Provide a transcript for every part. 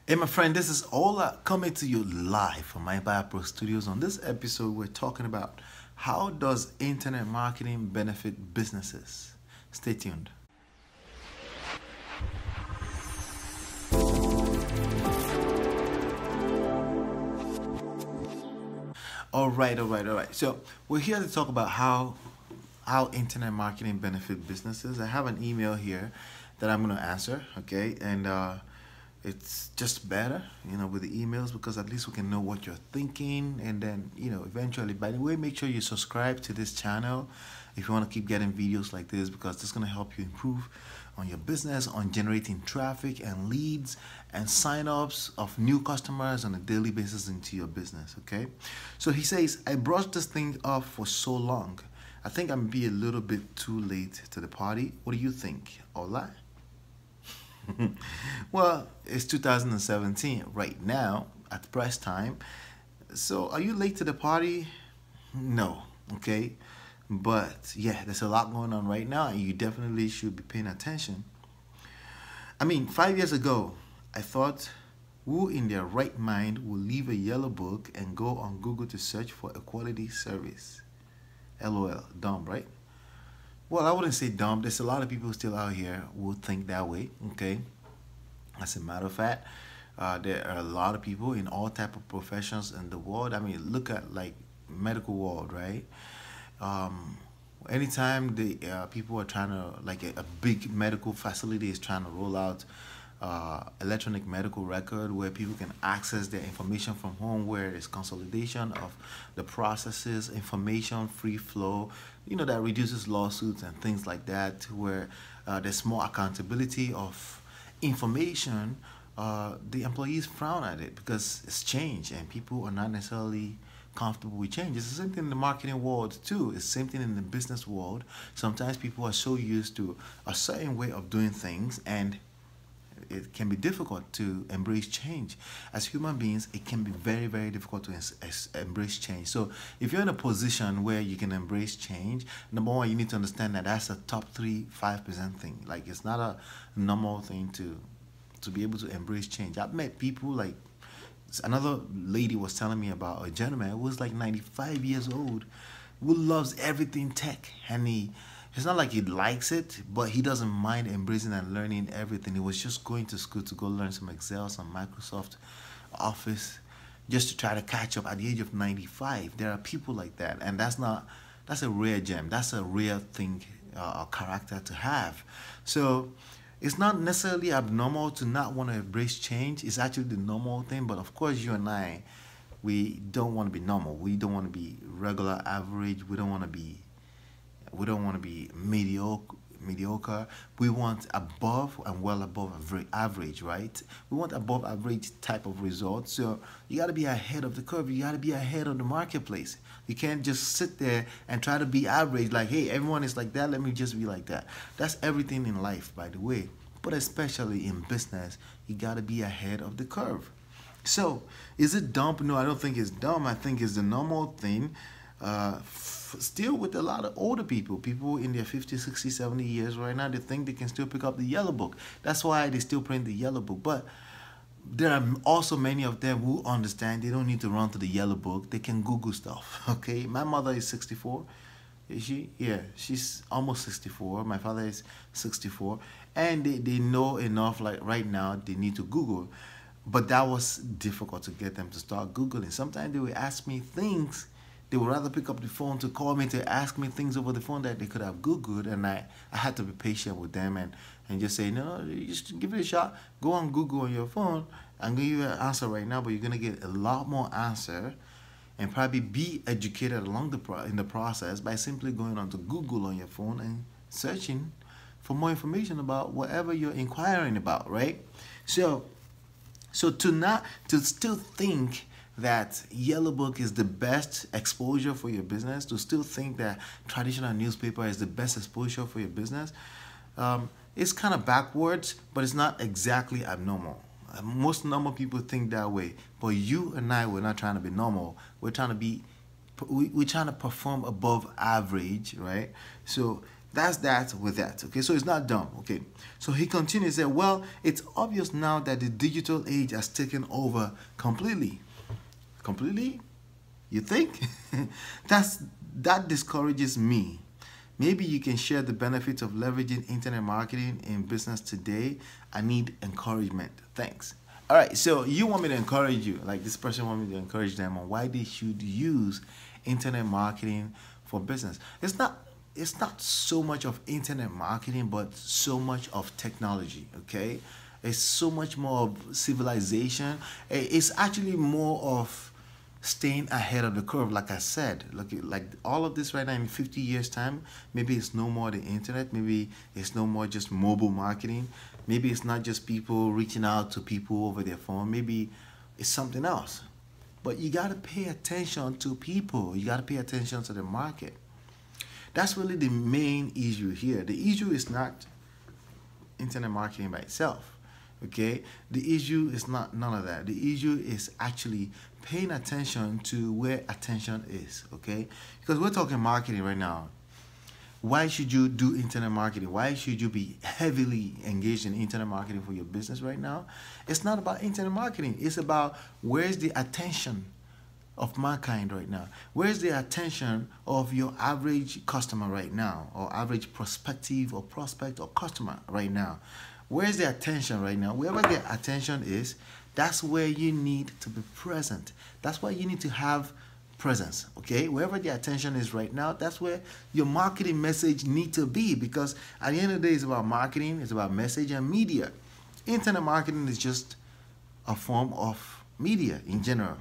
Hey my friend, this is Ola coming to you live from myEmpirePRO Studios. On this episode, we're talking about how does internet marketing benefit businesses. Stay tuned. All right. So we're here to talk about how internet marketing benefit businesses. I have an email here that I'm going to answer, okay? And it's just better, with the emails because at least we can know what you're thinking. And then, eventually, by the way, make sure you subscribe to this channel if you want to keep getting videos like this because this is going to help you improve on your business, on generating traffic and leads and sign-ups of new customers on a daily basis into your business, okay? So he says, I brushed this thing off for so long. I think I'm be a little bit too late to the party. What do you think? Ola? Well, it's 2017 right now at press time. So are you late to the party? No, okay? But yeah, there's a lot going on right now and you definitely should be paying attention. I mean, 5 years ago, I thought who in their right mind will leave a yellow book and go on Google to search for a quality service? LOL, dumb, right? Well, I wouldn't say dumb. There's a lot of people still out here who think that way, okay? As a matter of fact, there are a lot of people in all type of professions in the world. I mean, look at like medical world, right? Anytime the people are trying to, like a big medical facility is trying to roll out electronic medical record where people can access their information from home, where there's consolidation of the processes, information free flow, that reduces lawsuits and things like that, where there's more accountability of information. The employees frown at it because it's change and people are not necessarily comfortable with change. It's the same thing in the marketing world too. It's the same thing in the business world. Sometimes people are so used to a certain way of doing things and it can be difficult to embrace change. As human beings, it can be very, very difficult to embrace change. So if you're in a position where you can embrace change, number one, you need to understand that that's a top 5% thing. Like it's not a normal thing to be able to embrace change. I've met people like another lady was telling me about a gentleman who was like 95 years old who loves everything tech, and it's not like he likes it, but he doesn't mind embracing and learning everything. He was just going to school to go learn some Excel, some Microsoft Office, just to try to catch up at the age of 95. There are people like that, and that's a rare gem. That's a rare thing, a character to have. So it's not necessarily abnormal to not want to embrace change. It's actually the normal thing, but of course you and I, we don't want to be normal. We don't want to be regular average. We don't want to be mediocre. We want above and well above average, right? We want above average type of results. So you got to be ahead of the curve. You got to be ahead of the marketplace. You can't just sit there and try to be average like, hey, everyone is like that, let me just be like that. That's everything in life, by the way, but especially in business, you got to be ahead of the curve. So is it dumb? No, I don't think it's dumb. I think it's the normal thing. Still with a lot of older people in their 50, 60, 70 years right now, they think they can still pick up the yellow book. That's why they still print the yellow book. But there are also many of them who understand they don't need to run to the yellow book. They can Google stuff, okay? My mother is 64. Is she? Yeah, she's almost 64. My father is 64. And they know enough, like right now, they need to Google. But that was difficult to get them to start Googling. Sometimes they would ask me things. They would rather pick up the phone to call me to ask me things over the phone that they could have Googled, and I had to be patient with them and just say, no, you just give it a shot. Go on Google on your phone. I'm going to give you an answer right now, but you're going to get a lot more answer and probably be educated along in the process by simply going onto Google on your phone and searching for more information about whatever you're inquiring about, right? So to still think that yellow book is the best exposure for your business, to still think that traditional newspaper is the best exposure for your business, it's kind of backwards, but it's not exactly abnormal. Most normal people think that way, but you and I, we're not trying to be normal. We're trying to perform above average, right? So That's that with that. Okay, so it's not dumb. Okay, so he continues that, well, it's obvious now that the digital age has taken over completely. Completely? You think? That discourages me. Maybe you can share the benefits of leveraging internet marketing in business today. I need encouragement. Thanks. All right, so you want me to encourage you, like this person want me to encourage them on why they should use internet marketing for business. It's not so much of internet marketing, but so much of technology, okay? It's so much more of civilization. It's actually more of staying ahead of the curve. Like I said, like all of this right now in 50 years time, maybe it's no more the internet, maybe it's no more just mobile marketing, maybe it's not just people reaching out to people over their phone, maybe it's something else. But you got to pay attention to people, you got to pay attention to the market. That's really the main issue here. The issue is not internet marketing by itself. Okay, the issue is not none of that. The issue is actually paying attention to where attention is. Okay, because we're talking marketing right now. Why should you do internet marketing? Why should you be heavily engaged in internet marketing for your business right now? It's not about internet marketing. It's about where's the attention of mankind right now? Where's the attention of your average customer right now, or average prospective or prospect or customer right now? Where's the attention right now? Wherever the attention is, that's where you need to be present. That's why you need to have presence, okay? Wherever the attention is right now, that's where your marketing message need to be, because at the end of the day, it's about marketing, it's about message and media. Internet marketing is just a form of media in general.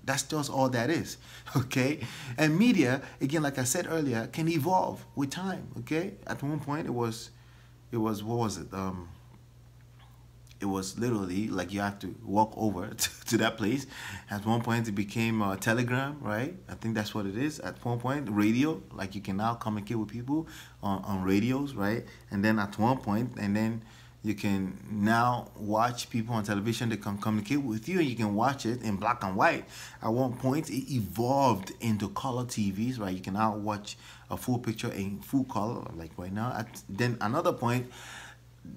That's just all that is, okay? And media, again, like I said earlier, can evolve with time, okay? At one point, it was what was it? It was literally like you have to walk over to that place. At one point, it became Telegram, right? I think that's what it is. At one point, radio, like you can now communicate with people on radios, right? And then at one point, and then you can now watch people on television that can communicate with you, and you can watch it in black and white. At one point, it evolved into color TVs, right? You can now watch a full picture in full color, like right now. Then another point,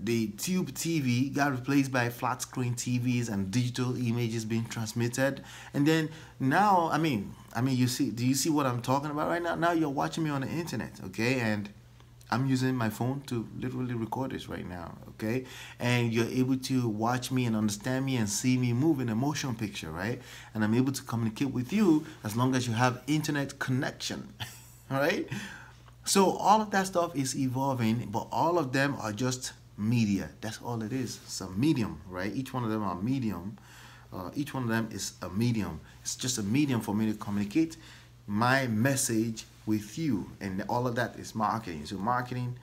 the tube TV got replaced by flat screen TVs and digital images being transmitted. And then now, I mean, do you see what I'm talking about right now? Now you're watching me on the internet, okay? And I'm using my phone to literally record this right now, okay? And you're able to watch me and understand me and see me move in a motion picture, right? And I'm able to communicate with you as long as you have internet connection, all right? So all of that stuff is evolving, but all of them are just media. That's all it is. It's a medium, right? Each one of them are medium. Each one of them is a medium. It's just a medium for me to communicate my message with you, and all of that is marketing. So marketing,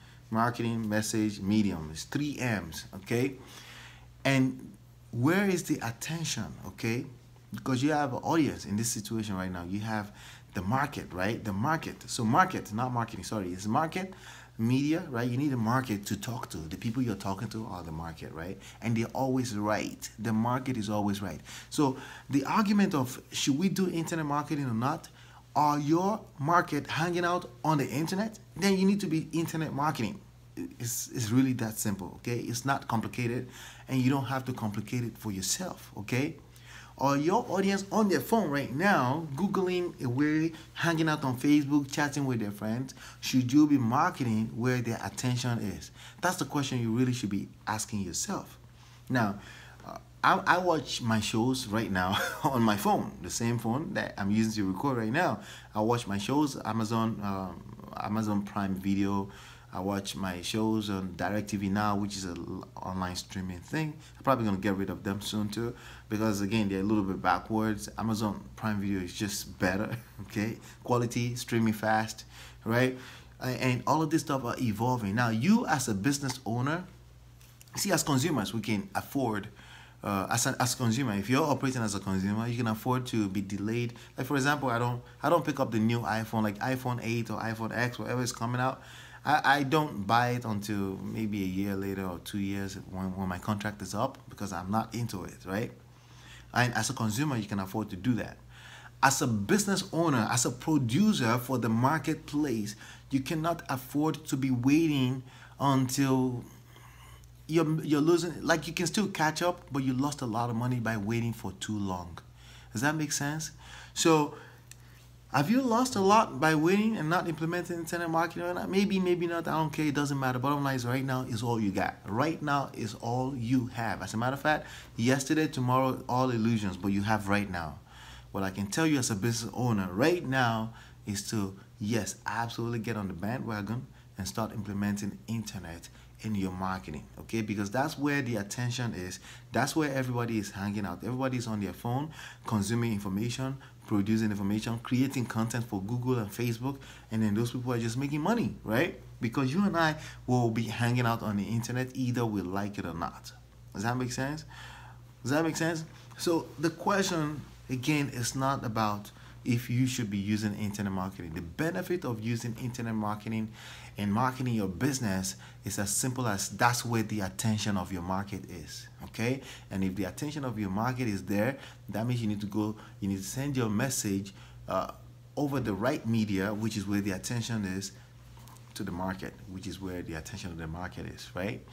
message, medium. It's 3 M's, okay? And where is the attention, okay? Because you have an audience in this situation right now. You have the market, right? The market. So market, not marketing, sorry. It's market, media, right? You need a market to talk to. The people you're talking to are the market, right? And they're always right. The market is always right. So the argument of should we do internet marketing or not, are your market hanging out on the internet? Then you need to be internet marketing. It's really that simple, okay? It's not complicated, and you don't have to complicate it for yourself, okay? Or your audience on their phone right now, Googling away, hanging out on Facebook, chatting with their friends, should you be marketing where their attention is? That's the question you really should be asking yourself. Now, I watch my shows right now on my phone, the same phone that I'm using to record right now. I watch my shows, Amazon Prime Video. I watch my shows on DirecTV Now, which is an online streaming thing. I'm probably going to get rid of them soon too, because again, they're a little bit backwards. Amazon Prime Video is just better, okay? Quality, streaming fast, right? And all of this stuff are evolving. Now, you as a business owner, see, as consumers, we can afford, as a consumer, if you're operating as a consumer, you can afford to be delayed. Like for example, I don't pick up the new iPhone, like iPhone 8 or iPhone X, whatever is coming out. I don't buy it until maybe a year later or 2 years when my contract is up, because I'm not into it, right? And as a consumer, you can afford to do that. As a business owner, as a producer for the marketplace, you cannot afford to be waiting until you're losing. Like, you can still catch up, but you lost a lot of money by waiting for too long. Does that make sense? So have you lost a lot by waiting and not implementing internet marketing or not? Maybe, maybe not. I don't care. It doesn't matter. Bottom line is, right now is all you got. Right now is all you have. As a matter of fact, yesterday, tomorrow, all illusions, but you have right now. What I can tell you as a business owner right now is to, yes, absolutely get on the bandwagon and start implementing internet in your marketing, okay? Because that's where the attention is. That's where everybody is hanging out. Everybody's on their phone, consuming information, producing information, creating content for Google and Facebook, and then those people are just making money, right? Because you and I will be hanging out on the internet either we like it or not. Does that make sense? Does that make sense? So the question, again, is not about if you should be using internet marketing. The benefit of using internet marketing and marketing your business is as simple as that's where the attention of your market is, okay? And if the attention of your market is there, that means you need to send your message over the right media, which is where the attention is, to the market, which is where the attention of the market is, right?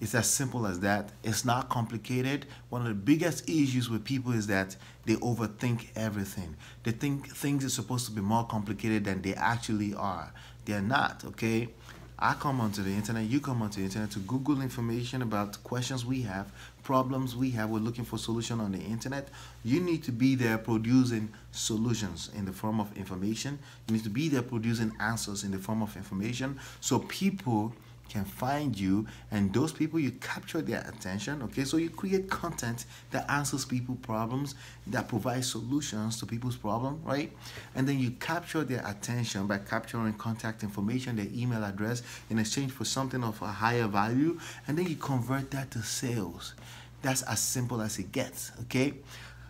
It's as simple as that. It's not complicated. One of the biggest issues with people is that they overthink everything. They think things are supposed to be more complicated than they actually are. They're not, okay? I come onto the internet, you come onto the internet to Google information about questions we have, problems we have. We're looking for solution on the internet. You need to be there producing solutions in the form of information. You need to be there producing answers in the form of information, so people can find you, and those people, you capture their attention, okay? So you create content that answers people's problems, that provides solutions to people's problem, right? And then you capture their attention by capturing contact information, their email address, in exchange for something of a higher value, and then you convert that to sales. That's as simple as it gets, okay?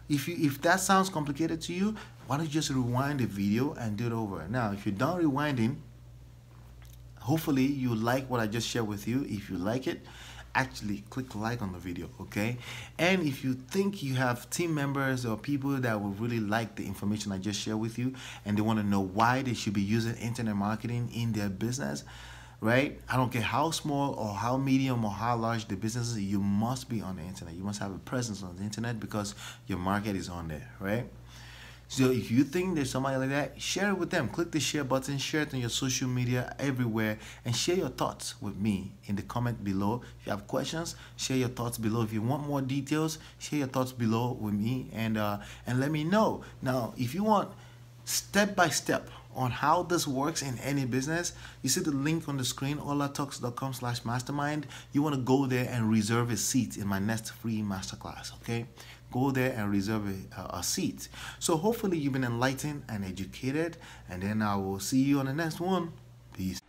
If that sounds complicated to you, why don't you just rewind the video and do it over? Now, if you're done rewinding, hopefully you like what I just shared with you. If you like it, actually click like on the video, okay? And if you think you have team members or people that will really like the information I just shared with you, and they want to know why they should be using internet marketing in their business, right? I don't care how small or how medium or how large the business is, you must be on the internet. You must have a presence on the internet because your market is on there, right? So if you think there's somebody like that, share it with them. Click the share button, share it on your social media, everywhere, and share your thoughts with me in the comment below. If you have questions, share your thoughts below. If you want more details, share your thoughts below with me, and let me know. Now, if you want step-by-step on how this works in any business, you see the link on the screen, olatalks.com/mastermind. You want to go there and reserve a seat in my next free masterclass, okay? Go there and reserve a seat. So hopefully you've been enlightened and educated, and then I will see you on the next one. Peace.